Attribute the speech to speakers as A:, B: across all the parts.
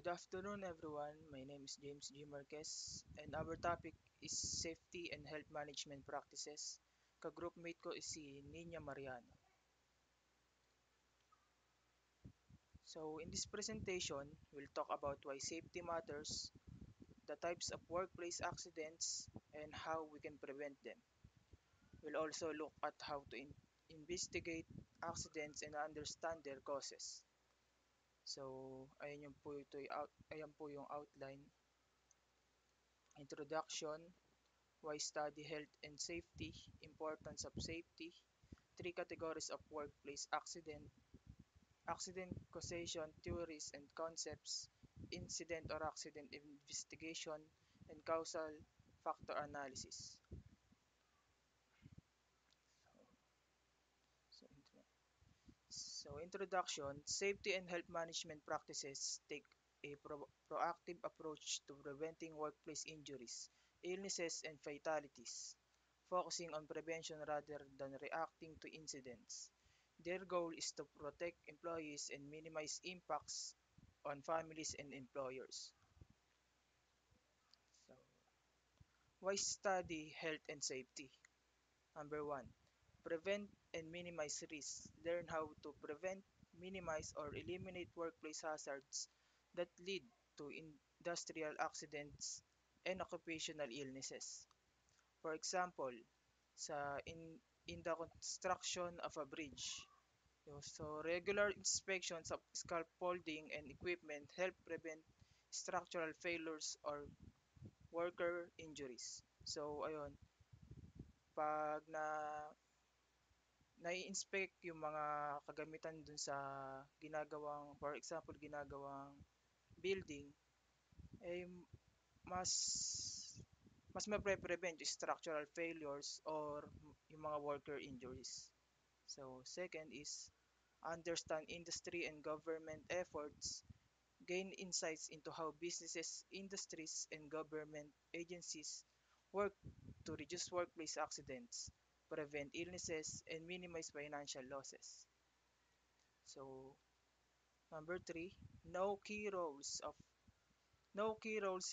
A: Good afternoon, everyone. My name is James G. Marquez, and our topic is safety and health management practices. Ka-groupmate ko is si Nina Mariano. So, in this presentation, we'll talk about why safety matters, the types of workplace accidents, and how we can prevent them. We'll also look at how to investigate accidents and understand their causes. So, ayan po yung outline. Introduction, why study health and safety, importance of safety, three categories of workplace accident causation theories and concepts, incident or accident investigation, and causal factor analysis. So, introduction, safety and health management practices take a proactive approach to preventing workplace injuries, illnesses, and fatalities, focusing on prevention rather than reacting to incidents. Their goal is to protect employees and minimize impacts on families and employers. So, why study health and safety? Number one, prevent and minimize risks. Learn how to prevent, minimize, or eliminate workplace hazards that lead to industrial accidents and occupational illnesses. For example, in the construction of a bridge, so regular inspections of scaffolding and equipment help prevent structural failures or worker injuries. So ayun, pag nai-inspect yung mga kagamitan dun sa ginagawang, for example, ginagawang building, eh mas mas mapre-prevent yung structural failures or yung mga worker injuries. So, second is understand industry and government efforts, gain insights into how businesses, industries, and government agencies work to reduce workplace accidents, prevent illnesses, and minimize financial losses. So, number three, know key roles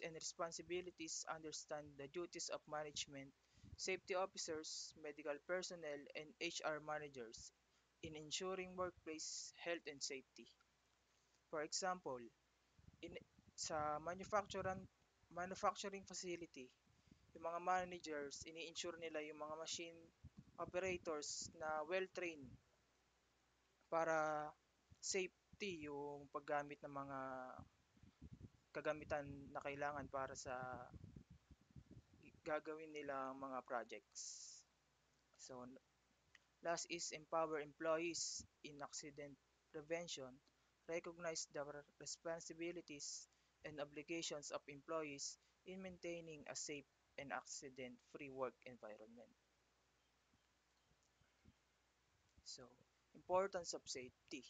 A: and responsibilities, understand the duties of management, safety officers, medical personnel, and HR managers in ensuring workplace health and safety. For example, in sa manufacturing facility, yung mga managers, ini-ensure nila yung mga machine operators na well-trained para safety yung paggamit ng mga kagamitan na kailangan para sa gagawin nilang mga projects. So, last is empower employees in accident prevention, recognize the responsibilities and obligations of employees in maintaining a safe and accident-free work environment. So, importance of safety.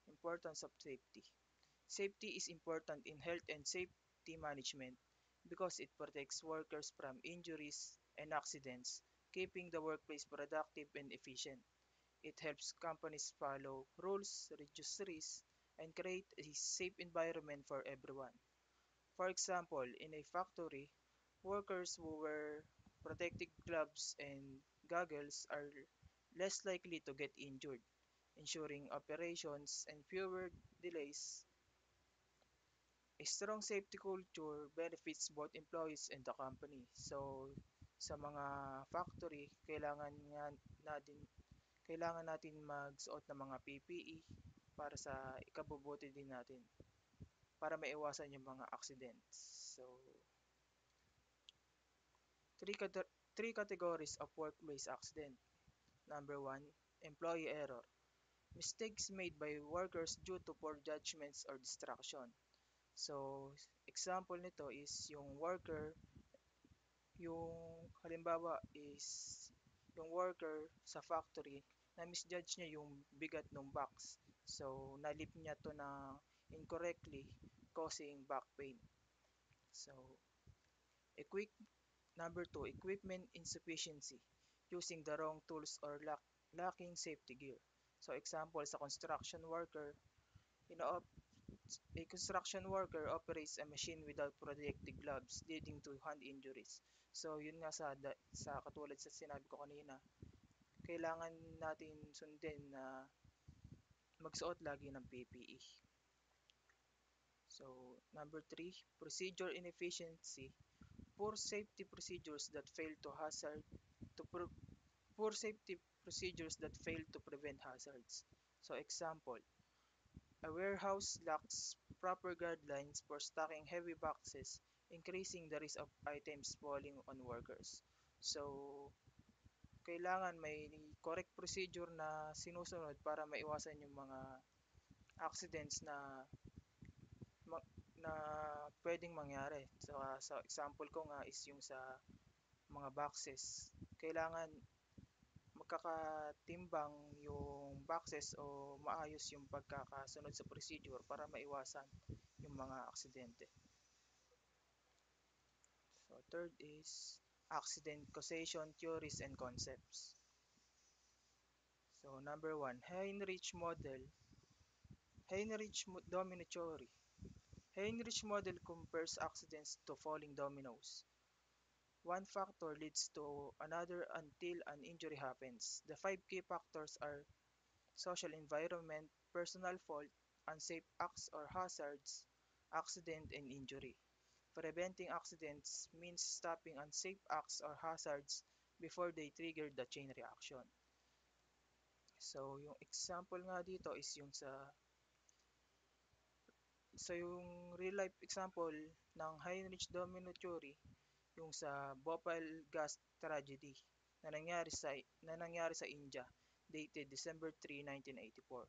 A: Importance of safety. Safety is important in health and safety management because it protects workers from injuries and accidents, keeping the workplace productive and efficient. It helps companies follow rules, reduce risks, and create a safe environment for everyone. For example, in a factory, workers who wear protective gloves and goggles are less likely to get injured, ensuring operations and fewer delays. A strong safety culture benefits both employees and the company. So, sa mga factory, kailangan natin magsuot ng mga PPE para sa ikabubuti din natin para maiwasan yung mga accidents. So, three, three categories of workplace accident. Number one, employee error. Mistakes made by workers due to poor judgments or distraction. So, example nito is yung halimbawa is yung worker sa factory na misjudge niya yung bigat ng box. So, nalip niya to na incorrectly causing back pain. So, equip number two, equipment insufficiency, using the wrong tools or lacking safety gear. So example, sa construction worker, ino a construction worker operates a machine without protective gloves, leading to hand injuries. So yun nga sa katulad sa sinabi ko kanina, kailangan natin sundin na magsuot lagi ng PPE. So number three, procedure inefficiency. Poor safety procedures that fail to hazard to pre- poor safety procedures that fail to prevent hazards. So example, a warehouse lacks proper guidelines for stocking heavy boxes, increasing the risk of items falling on workers. So, kailangan may correct procedure na sinusunod para maiwasan yung mga accidents na pwedeng mangyari. Sa example ko nga is yung sa mga boxes. Kailangan magkakatimbang yung boxes o maayos yung pagkakasunod sa procedure para maiwasan yung mga aksidente. So third is accident causation theories and concepts. So number one, domino theory. Heinrich model compares accidents to falling dominoes. One factor leads to another until an injury happens. The five key factors are social environment, personal fault, unsafe acts or hazards, accident, and injury. Preventing accidents means stopping unsafe acts or hazards before they trigger the chain reaction. So, yung example nga dito is yung real life example ng Heinrich Domino theory, yung sa Bhopal gas tragedy na nangyari sa India, dated December 3, 1984,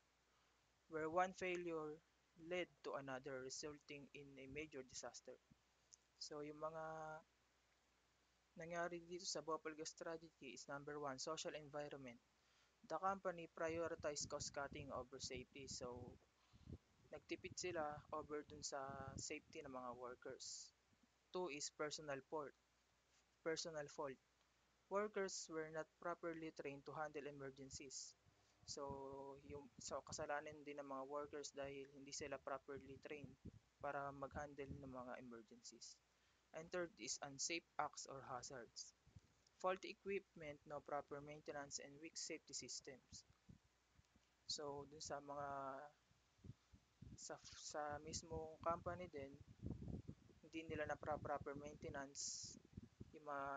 A: where one failure led to another resulting in a major disaster. So, yung mga nangyari dito sa Bhopal gas tragedy is number one, social environment. The company prioritized cost cutting over safety. So, nagtipid sila over dun sa safety ng mga workers. Two is personal fault. Workers were not properly trained to handle emergencies. So, kasalanan din ng mga workers dahil hindi sila properly trained para mag-handle ng mga emergencies. And third is unsafe acts or hazards. Faulty equipment, no proper maintenance, and weak safety systems. So, dun sa mismong company din, hindi nila na proper maintenance yung mga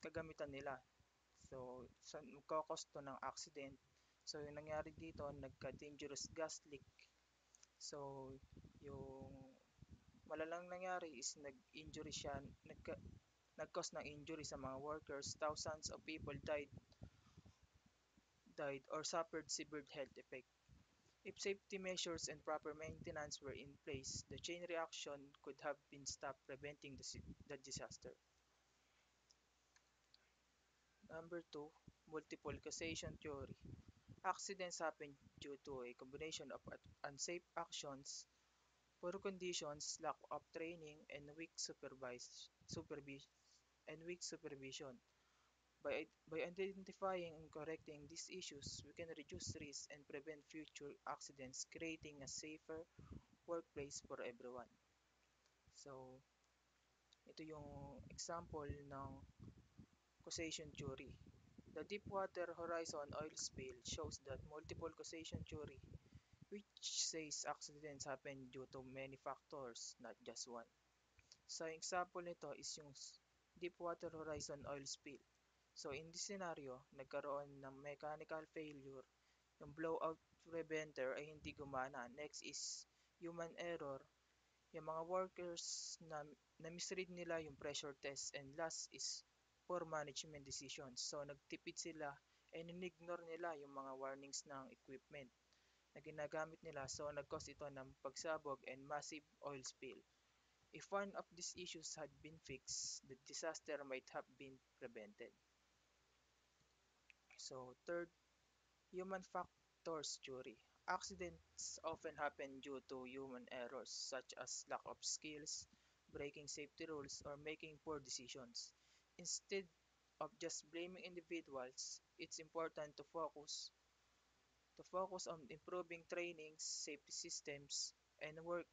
A: kagamitan nila. So, magkakakosto ng accident. So, yung nangyari dito, nagka-dangerous gas leak. So, yung malalang nangyari is nag-injury siya, nag-cause ng injury sa mga workers. Thousands of people died or suffered severe health effects. If safety measures and proper maintenance were in place, the chain reaction could have been stopped, preventing the disaster. Number two, multiple causation theory. Accidents happen due to a combination of unsafe actions, poor conditions, lack of training, and weak supervision. By identifying and correcting these issues, we can reduce risks and prevent future accidents, creating a safer workplace for everyone. So, ito yung example ng causation theory. The Deepwater Horizon oil spill shows that multiple causation theory, which says accidents happen due to many factors, not just one. So, example nito is yung Deepwater Horizon oil spill. So, in this scenario, nagkaroon ng mechanical failure. Yung blowout preventer ay hindi gumana. Next is human error. Yung mga workers na misread nila yung pressure test. And last is poor management decisions. So, nagtipid sila and in-ignore nila yung mga warnings ng equipment na ginagamit nila. So, nag-cause ito ng pagsabog and massive oil spill. If one of these issues had been fixed, the disaster might have been prevented. So, third, human factors theory. Accidents often happen due to human errors such as lack of skills, breaking safety rules, or making poor decisions. Instead of just blaming individuals, it's important to to focus on improving trainings, safety systems, and work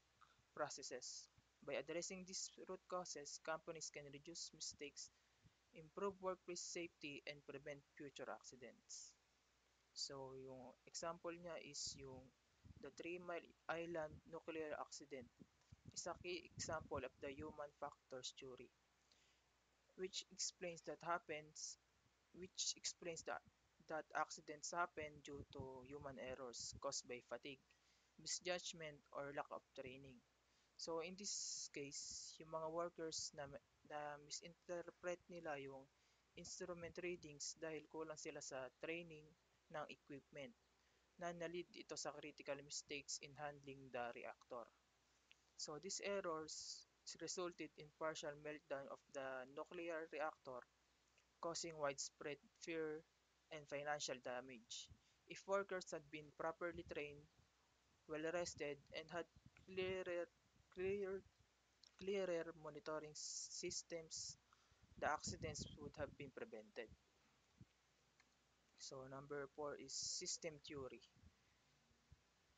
A: processes. By addressing these root causes, companies can reduce mistakes, improve workplace safety, and prevent future accidents. So, yung example niya is yung the Three Mile Island nuclear accident is a key example of the human factors theory, which explains that happens which explains that accidents happen due to human errors caused by fatigue, misjudgment, or lack of training. So in this case, yung mga workers na misinterpret nila yung instrument readings dahil kulang sila sa training ng equipment na nalid ito sa critical mistakes in handling the reactor. So these errors resulted in partial meltdown of the nuclear reactor, causing widespread fear and financial damage. If workers had been properly trained, well rested, and had clearer, clear, clearer monitoring systems, the accidents would have been prevented. So number four is system theory.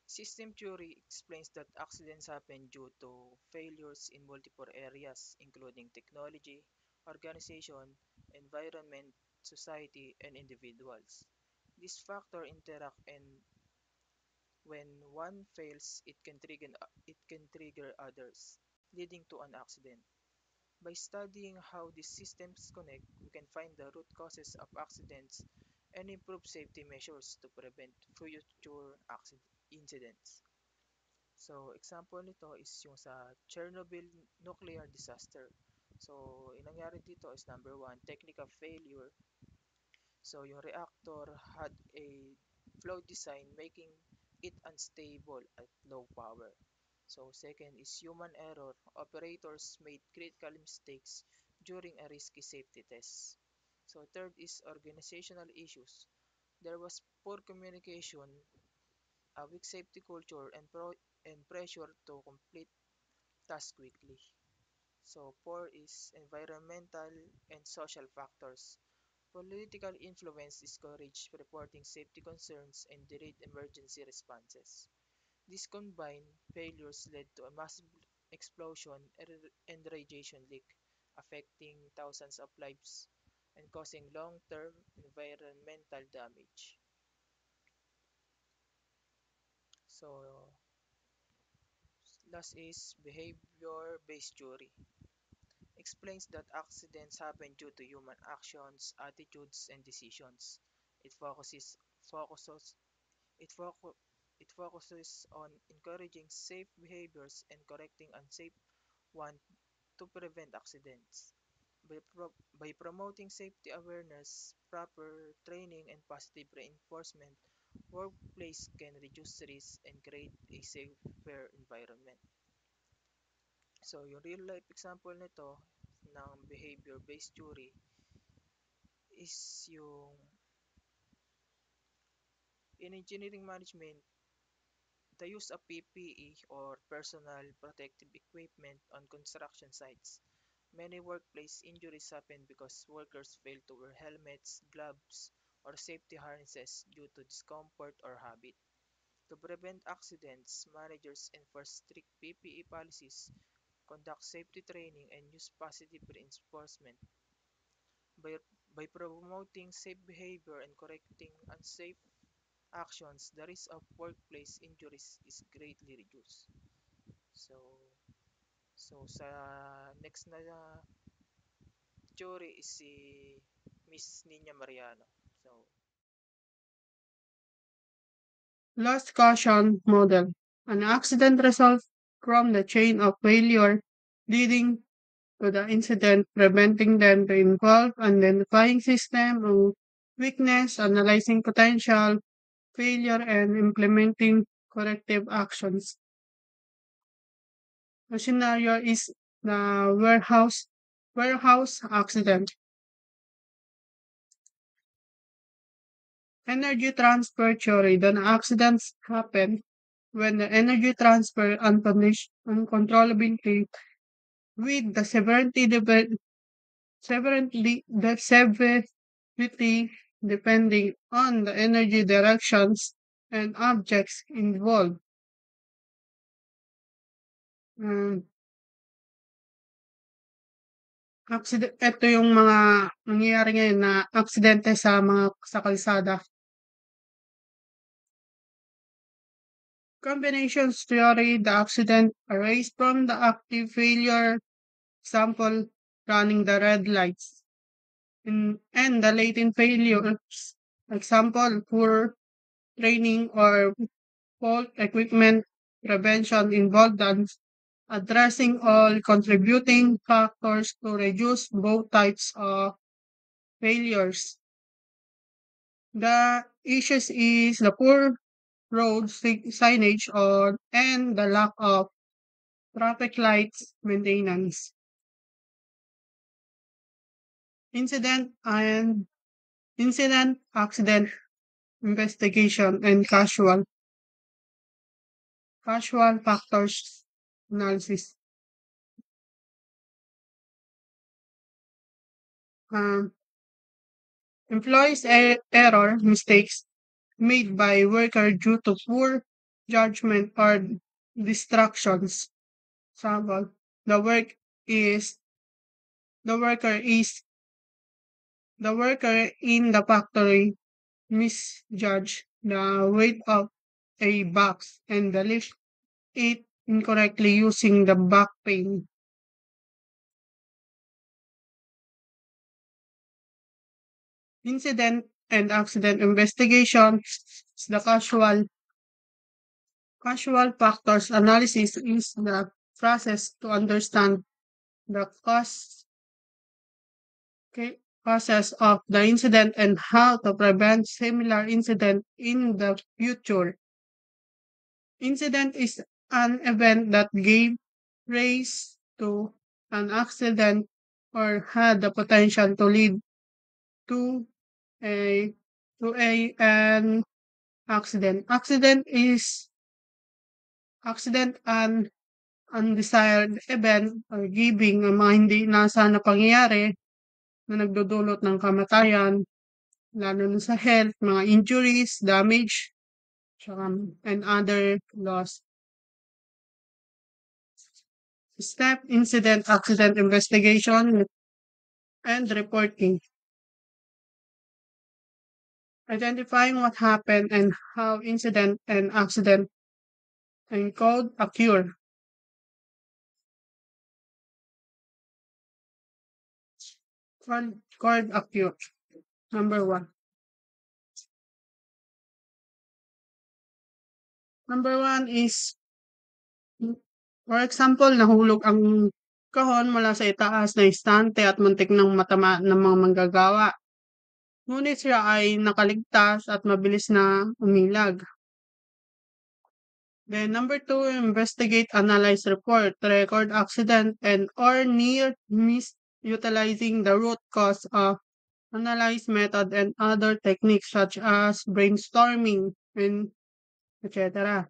A: System theory explains that accidents happen due to failures in multiple areas, including technology, organization, environment, society, and individuals. These factors interact, and when one fails, it can trigger others, leading to an accident. By studying how these systems connect, we can find the root causes of accidents and improve safety measures to prevent future incidents. So, example nito is yung sa Chernobyl nuclear disaster. So, yung nangyari dito is number one, technical failure. So, yung reactor had a flawed design making it unstable at low power. So, second is human error. Operators made critical mistakes during a risky safety test. So, third is organizational issues. There was poor communication, a weak safety culture, and pressure to complete tasks quickly. So, four is environmental and social factors. Political influence discouraged reporting safety concerns and delayed emergency responses. These combined failures led to a massive explosion and radiation leak, affecting thousands of lives and causing long-term environmental damage. So, last is behavior-based theory. Explains that accidents happen due to human actions, attitudes, and decisions. It focuses it focu- it focuses on encouraging safe behaviors and correcting unsafe ones to prevent accidents. By promoting safety awareness, proper training, and positive reinforcement, workplace can reduce risk and create a safer environment. So, yung real life example nito ng behavior-based theory is yung in engineering management, the use of PPE or personal protective equipment on construction sites. Many workplace injuries happen because workers fail to wear helmets, gloves, or safety harnesses due to discomfort or habit. To prevent accidents, managers enforce strict PPE policies, conduct safety training, and use positive reinforcement. By, by promoting safe behavior and correcting unsafe actions, the risk of workplace injuries is greatly reduced. So, sa next na theory is si Miss Nina Mariano. So,
B: Lost caution model. An accident results from the chain of failure leading to the incident, preventing them to involve identifying system of weakness, analyzing potential failure, and implementing corrective actions. The scenario is the warehouse accident. Energy transfer theory. Then accidents happen when the energy transfer uncontrollably with the severity depending on the energy directions. and objects involved. Um, ito yung mga nangyayari ngayon na aksidente sa kalsada. Combinations theory, the accident arise from the active failure, example, running the red lights, and the latent failures, example, poor training or fault equipment prevention involved in addressing all contributing factors to reduce both types of failures. The issues is the poor road signage and the lack of traffic lights maintenance. Incident and incident accident investigation and casual factors analysis. Um, employees error mistakes made by worker due to poor judgment or distractions. Example, the work is the worker is the worker in the factory misjudged the weight of a box and the lift it incorrectly using the back pain. Incident and accident investigation is the casual factors analysis is the process to understand the causes of the incident and how to prevent similar incident in the future. Incident is an event that gave rise to an accident or had the potential to lead to a an accident. Accident an undesired event or giving ang mga hindi inaasahan na pangyayari na nagdudulot ng kamatayan, lalo na sa health, mga injuries, damage, and other loss. Step incident accident investigation and reporting. Identifying what happened and how incident and accident and code occur. Code occur. Number one. Number one is, for example, nahulog ang kahon mula sa itaas na istante at muntik ng matama ng mga manggagawa. Ngunit siya ay nakaligtas at mabilis na umilag. Then number two, investigate, analyze, report, record accident and or near miss utilizing the root cause of analyze method and other techniques such as brainstorming and etc.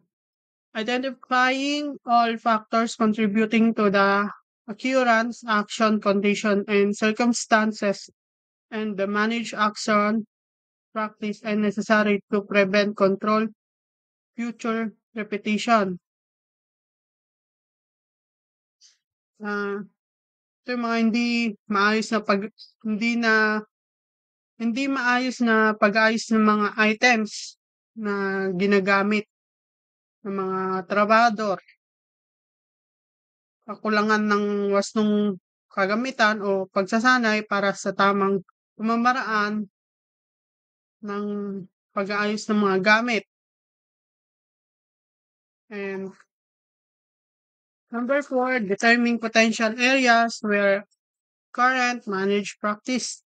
B: Identifying all factors contributing to the occurrence, action, condition, and circumstances, and the managed action, practice, and necessary to prevent, control, future repetition. Ito yung mga hindi maayos na pag-aayos ng mga items na ginagamit ng mga trabahador. Kakulangan ng wastong kagamitan o pagsasanay para sa tamang pamamaraan ng pag-aayos ng mga gamit. And number four, determining potential areas where current managed practice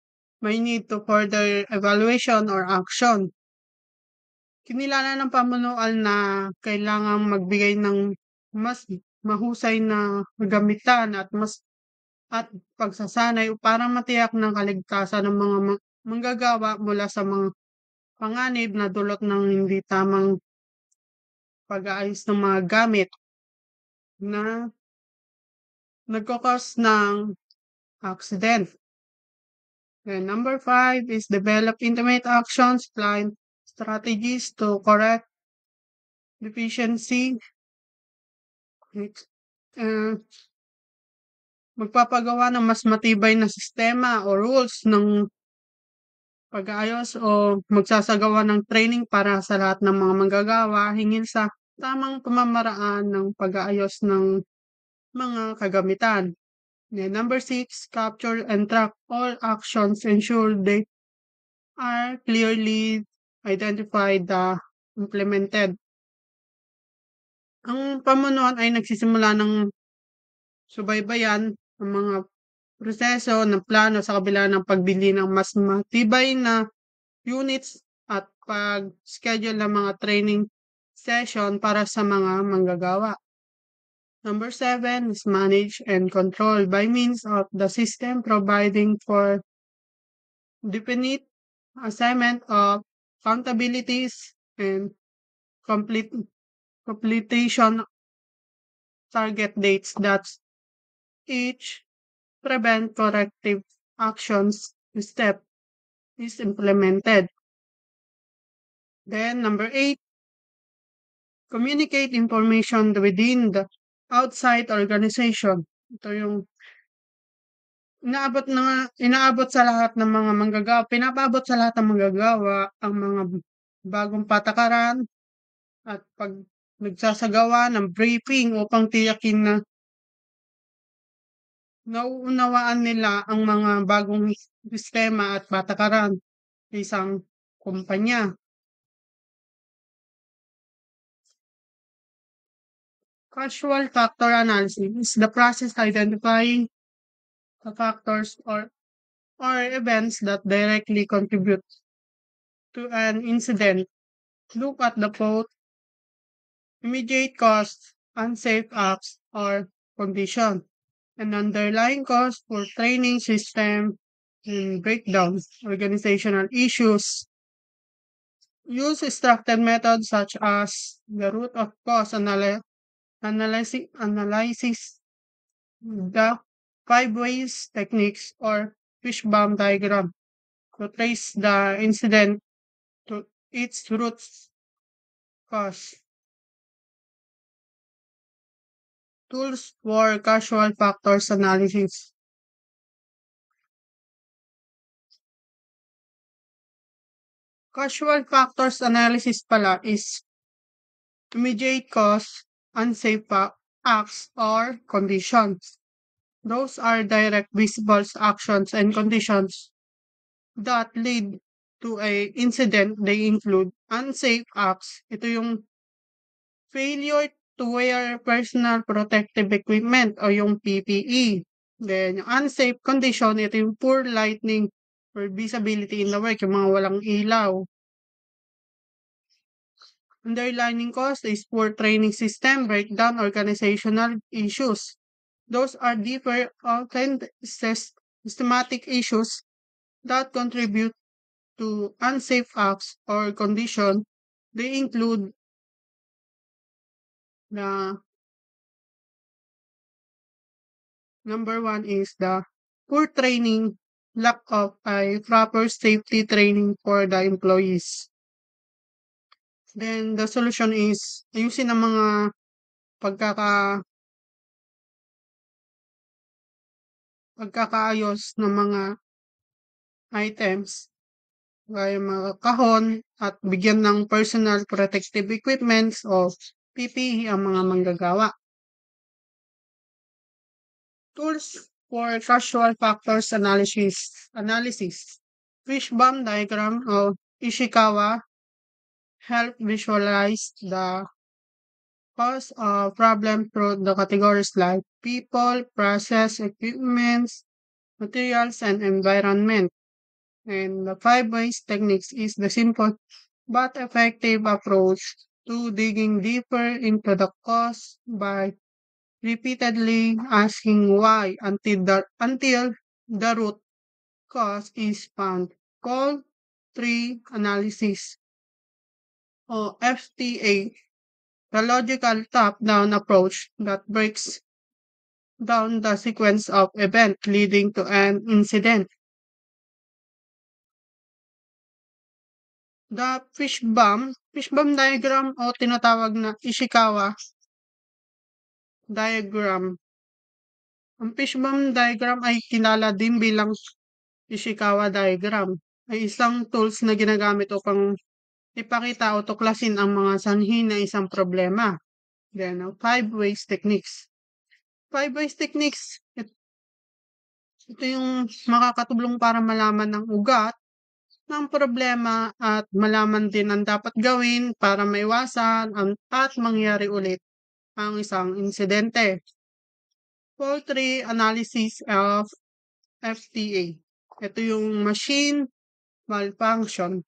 B: may need to further evaluation or action. Kinilala ng pamunuan na kailangang magbigay ng mas mahusay na gamitan at pagsasanay para matiyak ng kaligtasan ng mga manggagawa mula sa mga panganib na dulot ng hindi tamang pag-aayos ng mga gamit na nagkakos ng accident. And number five is develop intimate actions, plan strategies to correct deficiency, uh, magpapagawa ng mas matibay na sistema o rules ng pag-aayos o magsasagawa ng training para sa lahat ng mga manggagawa hinggil sa tamang pamamaraan ng pag-aayos ng mga kagamitan. Then number 6, capture and track all actions, ensure they are clearly identified the implemented. Ang pamunuan ay nagsisimula ng subaybayan ang mga proseso ng plano sa kabila ng pagbili ng mas matibay na units at pag-schedule ng mga training session para sa mga manggagawa. Number 7 is manage and control by means of the system providing for definite assignment of accountabilities and complete completion target dates that each prevent corrective actions step is implemented. Then number 8, communicate information within the outside organization. Ito yung inaabot sa lahat ng mga manggagawa, pinapaabot sa lahat ng manggagawa ang mga bagong patakaran at pag nagsasagawa ng briefing upang tiyakin na nauunawaan nila ang mga bagong sistema at patakaran sa isang kumpanya. Casual factor analysis is the process identifying the factors or events that directly contribute to an incident. Look at the both immediate cause, unsafe acts, or condition, and underlying cause for training system and breakdowns, organizational issues. Use structured methods such as the root of cause analysis, the five ways techniques, or fishbone diagram to trace the incident to its root cause. Tools for causal factors analysis. Causal factors analysis pala is immediate cause, unsafe acts, or conditions. Those are direct visible actions and conditions that lead to a incident. They include unsafe acts. Ito yung failure to wear personal protective equipment o yung PPE. Then, yung unsafe condition, ito yung poor lighting or visibility in the work, yung mga walang ilaw. Underlying cause is poor training system, breakdown, organizational issues. Those are deeper, often systematic issues that contribute to unsafe acts or condition. They include the number 1 is the poor training, lack of a proper safety training for the employees. Then the solution is ayusin ang mga pagkakaayos ng mga items gaya mga kahon at bigyan ng personal protective equipments o PPE ang mga manggagawa. Tools for causal factors analysis. Fishbone diagram of Ishikawa help visualize the cause of problem through the categories like people, process, equipments, materials, and environment. And the five ways techniques is the simple but effective approach to digging deeper into the cause by repeatedly asking why until the root cause is found. Called tree analysis or FTA, the logical top-down approach that breaks down the sequence of events leading to an incident. The fish bomb diagram o tinatawag na Ishikawa diagram. Ang fish bomb diagram ay kilala din bilang Ishikawa diagram ay isang tools na ginagamit upang ipakita o tuklasin ang mga sanhi ng isang problema. Then, five ways techniques. Five ways techniques, ito yung makakatulong para malaman ang ugat ng problema at malaman din ang dapat gawin para maiwasan at mangyari ulit ang isang insidente. Fault tree analysis of FTA. Ito yung machine malfunction.